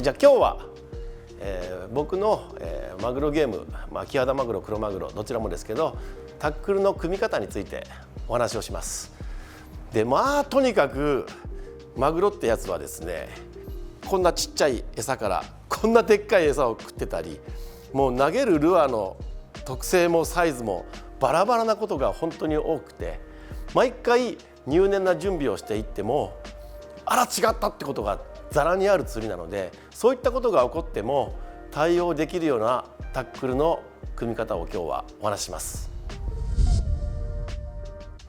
じゃあ今日は、僕の、マグロゲーム、キハダマグロ、クロマグロどちらもですけど、タックルの組み方についてお話をします。でとにかくマグロってやつはですね、こんなちっちゃい餌からこんなでっかい餌を食ってたり、もう投げるルアーの特性もサイズもバラバラなことが本当に多くて、毎回入念な準備をしていっても違ったってことがざらにある釣りなので、そういったことが起こっても対応できるようなタックルの組み方を今日はお話しします。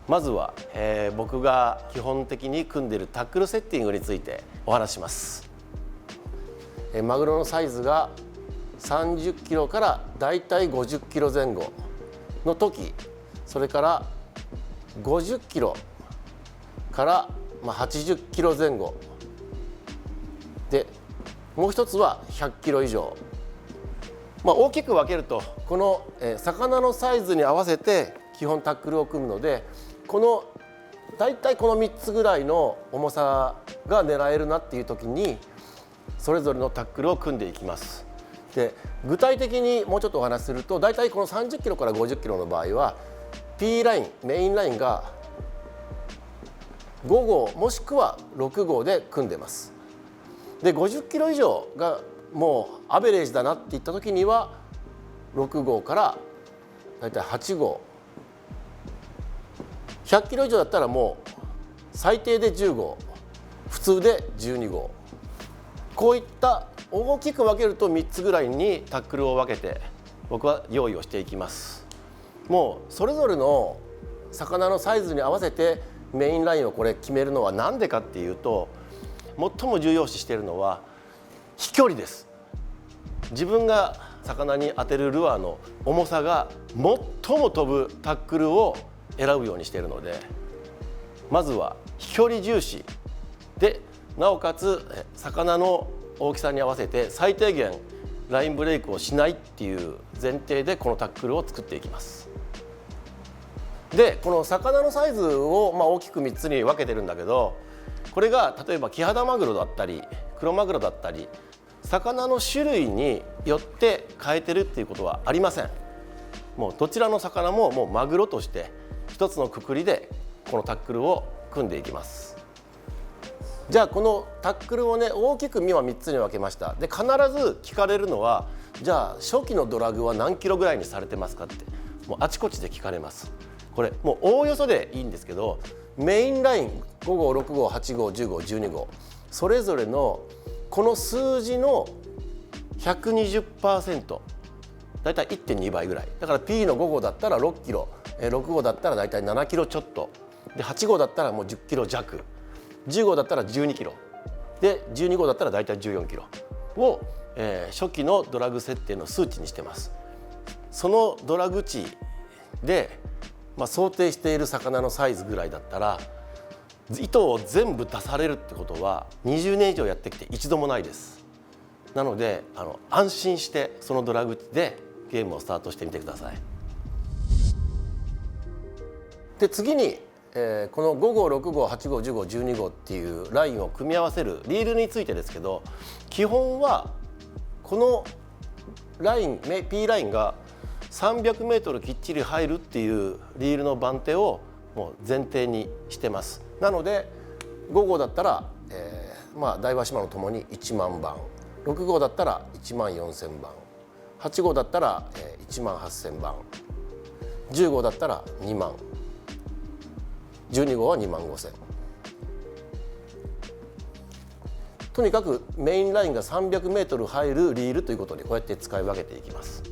まずは、僕が基本的に組んでいるタックルセッティングについてお話しします。マグロのサイズが30キロからだいたい50キロ前後の時、それから50キロから80キロ前後で、もう一つは100キロ以上、大きく分けるとこの魚のサイズに合わせて基本タックルを組むので、だいたいこの3つぐらいの重さが狙えるなっていう時にそれぞれのタックルを組んでいきます。で具体的にもうちょっとお話しすると、だいたいこの30キロから50キロの場合は P ライン、メインラインが5号もしくは6号で組んでます。で50キロ以上がもうアベレージだなっていった時には6号からだいたい8号、100キロ以上だったらもう最低で10号、普通で12号、こういった大きく分けると3つぐらいにタックルを分けて僕は用意をしていきます。もうそれぞれの魚のサイズに合わせてメインラインを決めるのは何でかっていうと、最も重要視しているのは飛距離です。自分が魚に当てるルアーの重さが最も飛ぶタックルを選ぶようにしているので、まずは飛距離重視で、なおかつ魚の大きさに合わせて最低限ラインブレイクをしないっていう前提でこのタックルを作っていきます。でこの魚のサイズを大きく3つに分けてるんだけど、これが例えばキハダマグロだったりクロマグロだったり、魚の種類によって変えてるっていうことはありません。もうどちらの魚ももうマグロとして一つのくくりでこのタックルを組んでいきます。じゃあこのタックルを大きく3つに分けました。で必ず聞かれるのは、じゃあ初期のドラグは何キロぐらいにされてますかって、もうあちこちで聞かれます。これもうおおよそでいいんですけど、メインライン5号、6号、8号、10号、12号、それぞれのこの数字の 120%、 だいたい 1.2 倍ぐらいだから、 P の5号だったら6キロ、6号だったらだいたい7キロちょっとで、8号だったらもう10キロ弱、10号だったら12キロで、12号だったらだいたい14キロを、初期のドラグ設定の数値にしてます。そのドラグ値で、想定している魚のサイズぐらいだったら、糸を全部出されるってことは20年以上やってきて一度もないです。なので安心してそのドラグ値でゲームをスタートしてみてください。で次にこの5号、6号、8号、10号、12号っていうラインを組み合わせるリールについてですけど、基本はこのライン P ラインが300メートルきっちり入るっていうリールの番手をもう前提にしてます。なので5号だったら、大和島のともに1万番、6号だったら1万4000番、8号だったら1万8000番、10号だったら2万、12号は2万5000。とにかくメインラインが300メートル入るリールということでこうやって使い分けていきます。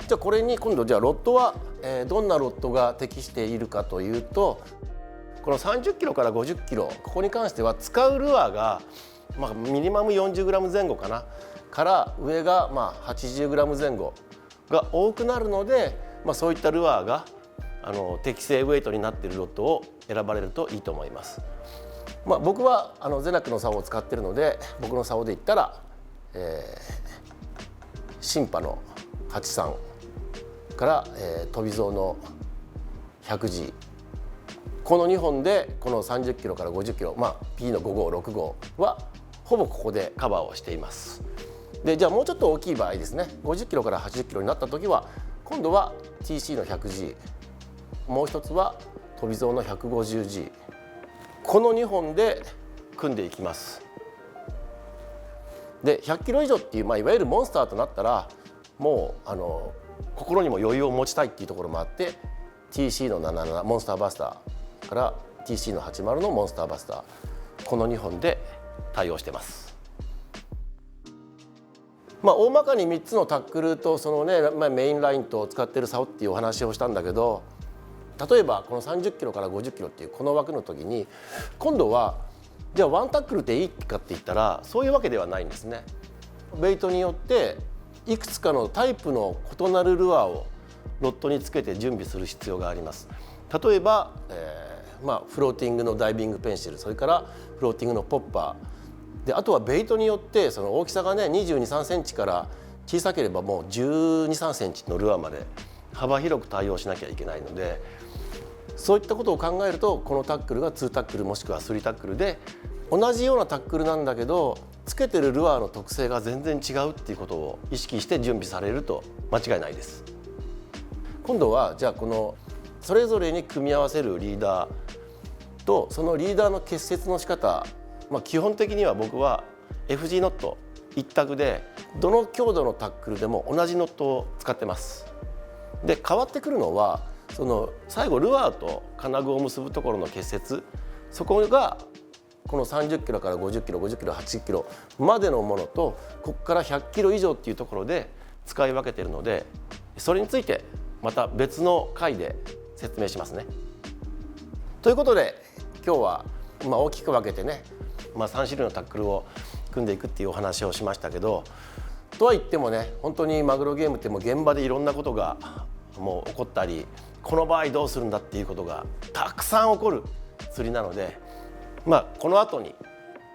じゃあこれに今度、じゃあロッドはどんなロッドが適しているかというと、この30キロから50キロ、ここに関しては使うルアーが、ミニマム40グラム前後かなから上が80グラム前後が多くなるので、そういったルアーが適正ウェイトになっているロッドを選ばれるといいと思います。僕はゼナックの竿を使っているので、僕の竿で言ったら、シンパの83から、飛び象の 100G、 この2本でこの30キロから50キロ、P の5号6号はほぼここでカバーをしています。でじゃあもうちょっと大きい場合ですね、50キロから80キロになった時は今度は TC の 100G、 もう一つは飛び象の 150G、 この2本で組んでいきます。で100キロ以上っていう、いわゆるモンスターとなったらもう心にも余裕を持ちたいっていうところもあって TC の77モンスターバスターから TC の80のモンスターバスター、この2本で対応してます。大まかに3つのタックルとそのね、メインラインと使ってる竿っていうお話をしたんだけど、例えばこの30キロから50キロっていうこの枠の時に今度はじゃあワンタックルでいいかって言ったらそういうわけではないんですね。ベイトによっていくつかのタイプの異なるルアーをロッドにつけて準備する必要があります。例えば、フローティングのダイビングペンシル、それからフローティングのポッパーで、あとはベイトによってその大きさがね22、3センチから小さければもう12、3センチのルアーまで幅広く対応しなきゃいけないので、そういったことを考えるとこのタックルが2タックルもしくは3タックルで同じようなタックルなんだけどつけてるルアーの特性が全然違うっていうことを意識して準備されると間違いないです。今度はじゃあこのそれぞれに組み合わせるリーダーとそのリーダーの結節の仕方、基本的には僕は FG ノット一択でどの強度のタックルでも同じノットを使ってます。で変わってくるのはその最後ルアーと金具を結ぶところの結節、そこがこの30キロから50キロ50キロ80キロまでのものとここから100キロ以上っていうところで使い分けているので、それについてまた別の回で説明しますね。ということで今日は大きく分けてね、3種類のタックルを組んでいくっていうお話をしましたけど、とは言ってもね本当にマグロゲームってもう現場でいろんなことがもう起こったり、この場合どうするんだっていうことがたくさん起こる釣りなので、この後に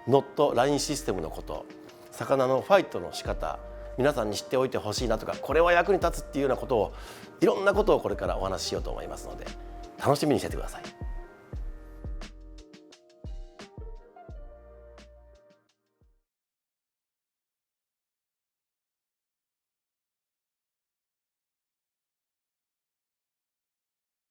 ノットラインシステムのこと、魚のファイトの仕方、皆さんに知っておいてほしいなとか、これは役に立つっていうようなことをいろんなことをこれからお話ししようと思いますので楽しみにしててください。